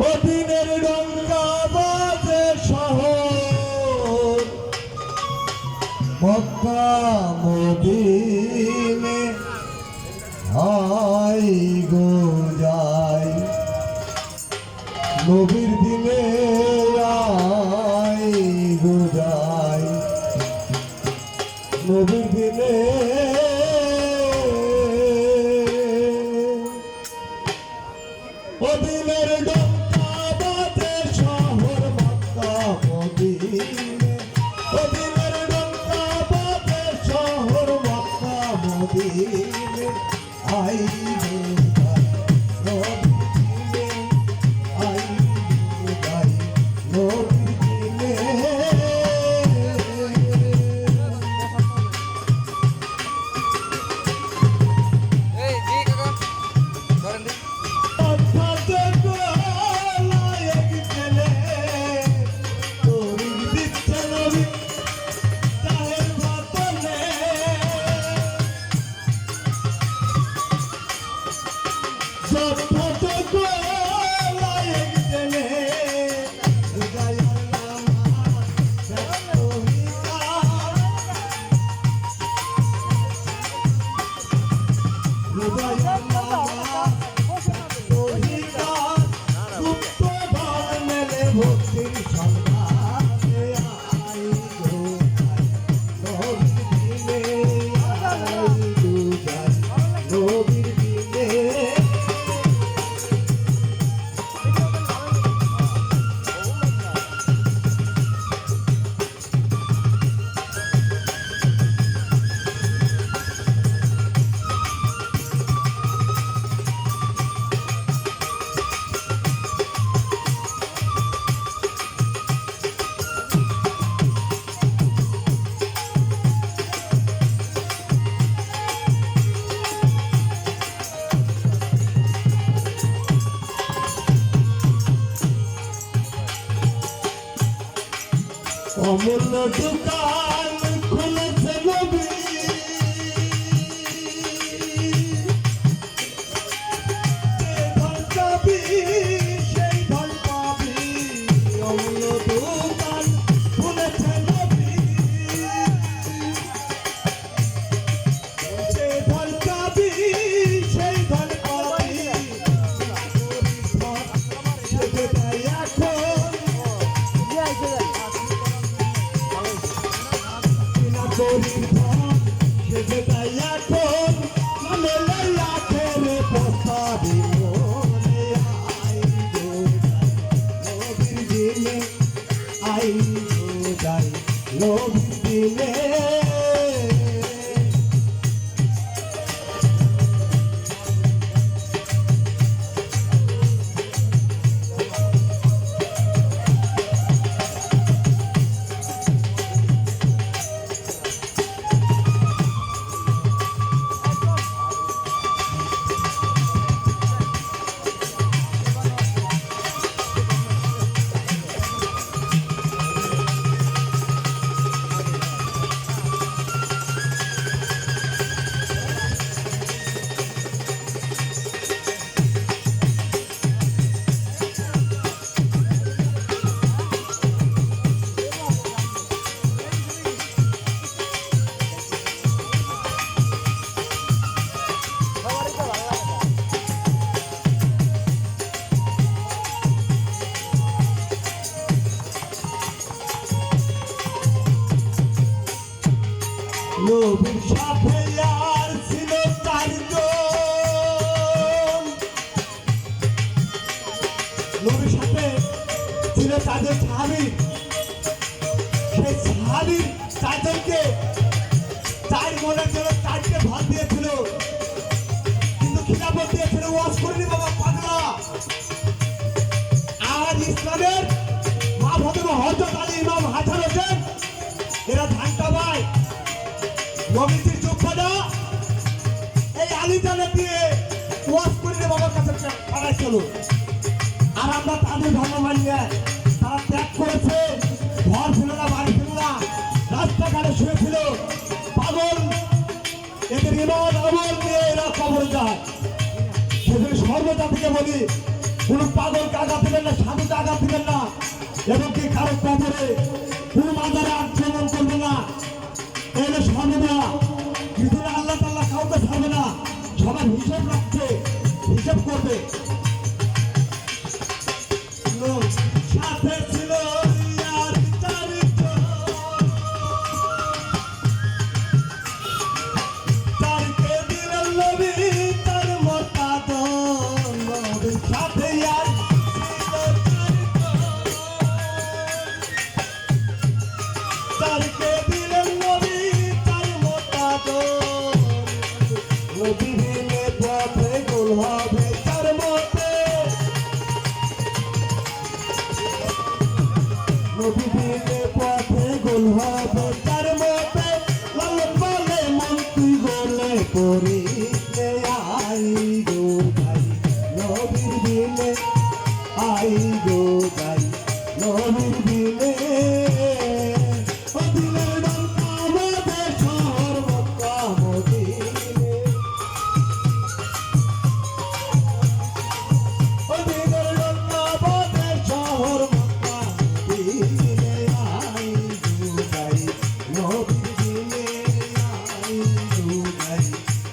অদিনের ডঙ্কা বাজে শহর Mecca মদিনে I go যাই নবীর দিনে আই গো যাই নবীর দিনে অদিনের ডঙ্কা বাজে শহর মক্কা মদিনে অদিনের ডঙ্কা বাজে শহর মক্কা মদিনে আই গো যাই নবীর দিনে আই গো যাই নবীর দিনে অমূল্য দোকান খুলেছে নবী সেই ধন পাবি অমূল্য দোকান খুলেছে নবী সেই ধন পাবি সেই ধন পাবি সেটা এখন সেটা এখন মনে লাখের প্রস্তাবি মনে আই গো নবীর দিনে আই গো যাই নবীর দিনে নবীর সাথে আর ছিল চারজন নবীর সাথে ছিল চারজন সাহাবী সেই সাহাবীর চারজনকে চার মনের জন্য চারটে ভাত দিয়েছিল কিন্তু খিলাফত দিয়েছিল ওয়াজ করেনি বাবা পাগলা আর ইসলামের মা ফাতেমা হযরত আলী ইমাম হাসান হোসেন এরা ধানটা ভাই নবীজির যোদ্ধারা এই আলীজানে দিয়ে ওয়াজ করে বাবার কাছে পাঠাইছিল আর আমরা তাদের ধর্ম মানিয়ে তারা ত্যাগ করেছে ঘর ছিল না বাড়ি ছিল না রাস্তাঘাটে শুয়েছিল পাগল এদের ইমান আমল নিয়ে এরা কবর যায় সেজন্য সর্বদা থেকে বলি কোনো পাগলকে আঘাত দিবেন না, সাধুকে আঘাত দিবেন না, এবং কি কারো কবরে কোনো মাজারে আক্রমণ করবে না। এলে সর্বদা কিছুদিন আল্লাহ তাআলা কাউকে ছাড়বে না, সবার হিসাব রাখছে, হিসাব করবে। সাথে ছিল ইয়ার চারিজন, তারকে দিলেন নবী তার মোতাদন, নবীর সাথে ইয়ার ছিল চারিজন, তারকে দিলেন নবী তার মোতাদন, নবী বিনে পথে গোল হবে তার মতে, নবী বিনে পথে গোল হবে তার মতে, লালন বলে মন তুই গোলে করিতে আই গো ভাই, নবীর বিনে আই গো ভাই, নবীর বিনে ও দিলের ডঙ্কা আমাদের শহর মক্কা মদিনে, ও দিলের ডঙ্কা আমাদের শহর মক্কা মদিনে, আই গো ভাই, নবীর বিনে আই গো ভাই,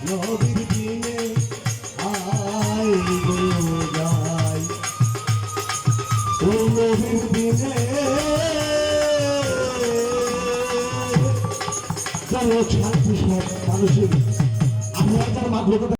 নবীর বিনে আই গো ভাই, ও নবীর বিনে শান্তি সব মানুষের আমরা যার মাগলো